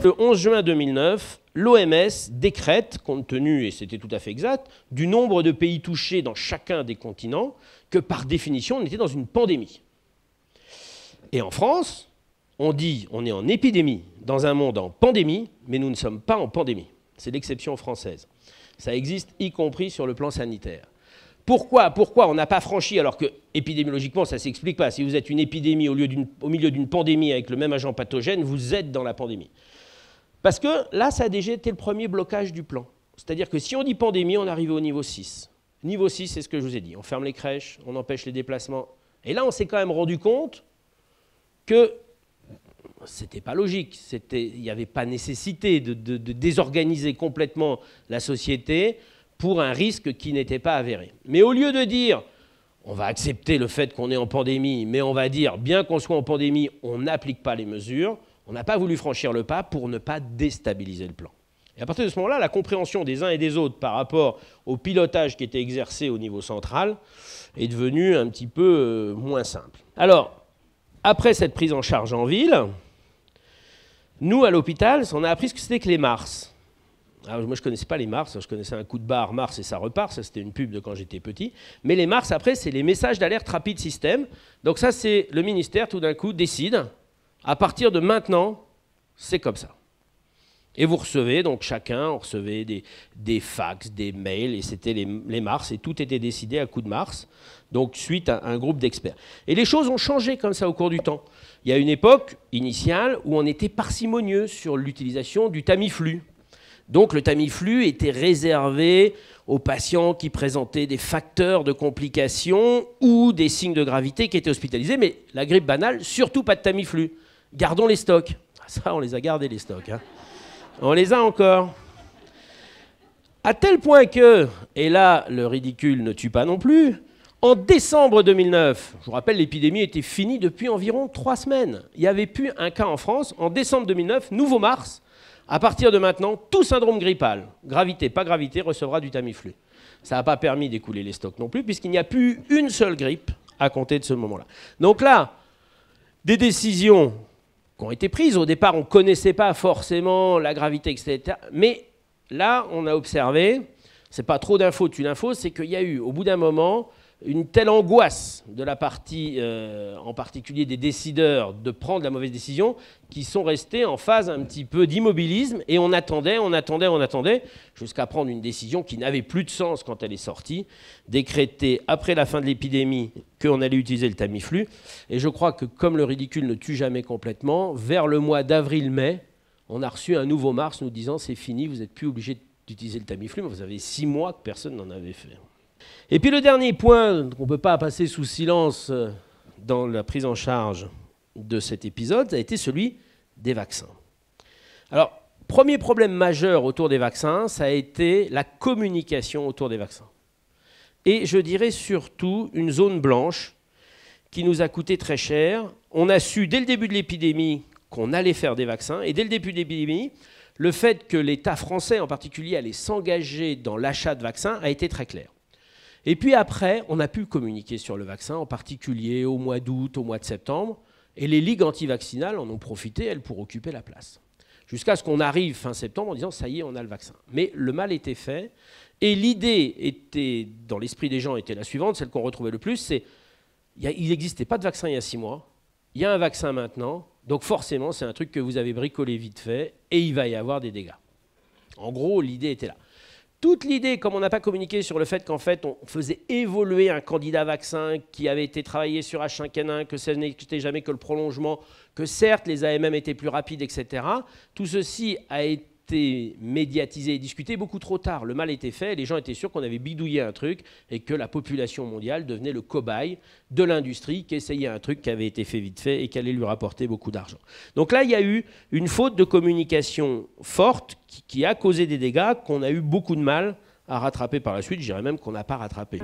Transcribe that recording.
Le 11 juin 2009, l'OMS décrète, compte tenu, et c'était tout à fait exact, du nombre de pays touchés dans chacun des continents, que par définition, on était dans une pandémie. Et en France, on dit on est en épidémie dans un monde en pandémie, mais nous ne sommes pas en pandémie. C'est l'exception française. Ça existe y compris sur le plan sanitaire. Pourquoi on n'a pas franchi, alors que épidémiologiquement ça ne s'explique pas. Si vous êtes une épidémie au milieu d'une pandémie avec le même agent pathogène, vous êtes dans la pandémie. Parce que là, ça a déjà été le premier blocage du plan. C'est-à-dire que si on dit pandémie, on arrive au niveau 6. Niveau 6, c'est ce que je vous ai dit. On ferme les crèches, on empêche les déplacements. Et là, on s'est quand même rendu compte que ce n'était pas logique. Il n'y avait pas nécessité de désorganiser complètement la société pour un risque qui n'était pas avéré. Mais au lieu de dire, on va accepter le fait qu'on est en pandémie, mais on va dire, bien qu'on soit en pandémie, on n'applique pas les mesures, on n'a pas voulu franchir le pas pour ne pas déstabiliser le plan. Et à partir de ce moment-là, la compréhension des uns et des autres par rapport au pilotage qui était exercé au niveau central est devenue un petit peu moins simple. Alors, après cette prise en charge en ville, nous, à l'hôpital, on a appris ce que c'était que les MARS. Alors, moi, je ne connaissais pas les MARS, je connaissais un coup de barre, Mars et ça repart, ça c'était une pub de quand j'étais petit. Mais les MARS, après, c'est les messages d'alerte rapide système. Donc ça, c'est le ministère, tout d'un coup, décide, à partir de maintenant, c'est comme ça. Et vous recevez, donc chacun, on recevait des fax, des mails, et c'était les Mars, et tout était décidé à coup de Mars, donc suite à un groupe d'experts. Et les choses ont changé comme ça au cours du temps. Il y a une époque initiale où on était parcimonieux sur l'utilisation du Tamiflu. Donc le Tamiflu était réservé aux patients qui présentaient des facteurs de complications ou des signes de gravité qui étaient hospitalisés, mais la grippe banale, surtout pas de Tamiflu. Gardons les stocks. Ça, on les a gardés, les stocks, hein. On les a encore. À tel point que, et là, le ridicule ne tue pas non plus, en décembre 2009, je vous rappelle, l'épidémie était finie depuis environ 3 semaines. Il n'y avait plus un cas en France. En décembre 2009, nouveau Mars, à partir de maintenant, tout syndrome grippal, gravité, pas gravité, recevra du Tamiflu. Ça n'a pas permis d'écouler les stocks non plus, puisqu'il n'y a plus une seule grippe à compter de ce moment-là. Donc là, des décisions qui ont été prises. Au départ, on ne connaissait pas forcément la gravité, etc. Mais là, on a observé, ce n'est pas trop d'infos, tue l'info, c'est qu'il y a eu, au bout d'un moment, une telle angoisse de la partie, en particulier des décideurs, de prendre la mauvaise décision, qui sont restés en phase un petit peu d'immobilisme, et on attendait, jusqu'à prendre une décision qui n'avait plus de sens quand elle est sortie, décréter après la fin de l'épidémie qu'on allait utiliser le Tamiflu. Et je crois que comme le ridicule ne tue jamais complètement, vers le mois d'avril-mai, on a reçu un nouveau Mars nous disant c'est fini, vous n'êtes plus obligé d'utiliser le Tamiflu, mais vous avez 6 mois que personne n'en avait fait. Et puis le dernier point qu'on ne peut pas passer sous silence dans la prise en charge de cet épisode a été celui des vaccins. Alors, premier problème majeur autour des vaccins, ça a été la communication autour des vaccins. Et je dirais surtout une zone blanche qui nous a coûté très cher. On a su dès le début de l'épidémie qu'on allait faire des vaccins, et dès le début de l'épidémie, le fait que l'État français en particulier allait s'engager dans l'achat de vaccins a été très clair. Et puis après, on a pu communiquer sur le vaccin, en particulier au mois d'août, au mois de septembre, et les ligues antivaccinales en ont profité, elles, pour occuper la place. Jusqu'à ce qu'on arrive fin septembre en disant « ça y est, on a le vaccin ». Mais le mal était fait, et l'idée était, dans l'esprit des gens, était la suivante, celle qu'on retrouvait le plus, c'est il n'existait pas de vaccin il y a 6 mois, il y a un vaccin maintenant, donc forcément, c'est un truc que vous avez bricolé vite fait, et il va y avoir des dégâts. En gros, l'idée était là. Toute l'idée, comme on n'a pas communiqué sur le fait qu'en fait, on faisait évoluer un candidat vaccin qui avait été travaillé sur H5N1, que ce n'était jamais que le prolongement, que certes, les AMM étaient plus rapides, etc. Tout ceci a été médiatisé et discuté beaucoup trop tard. Le mal était fait, les gens étaient sûrs qu'on avait bidouillé un truc et que la population mondiale devenait le cobaye de l'industrie qui essayait un truc qui avait été fait vite fait et qui allait lui rapporter beaucoup d'argent. Donc là, il y a eu une faute de communication forte qui a causé des dégâts qu'on a eu beaucoup de mal à rattraper par la suite. Je dirais même qu'on n'a pas rattrapé.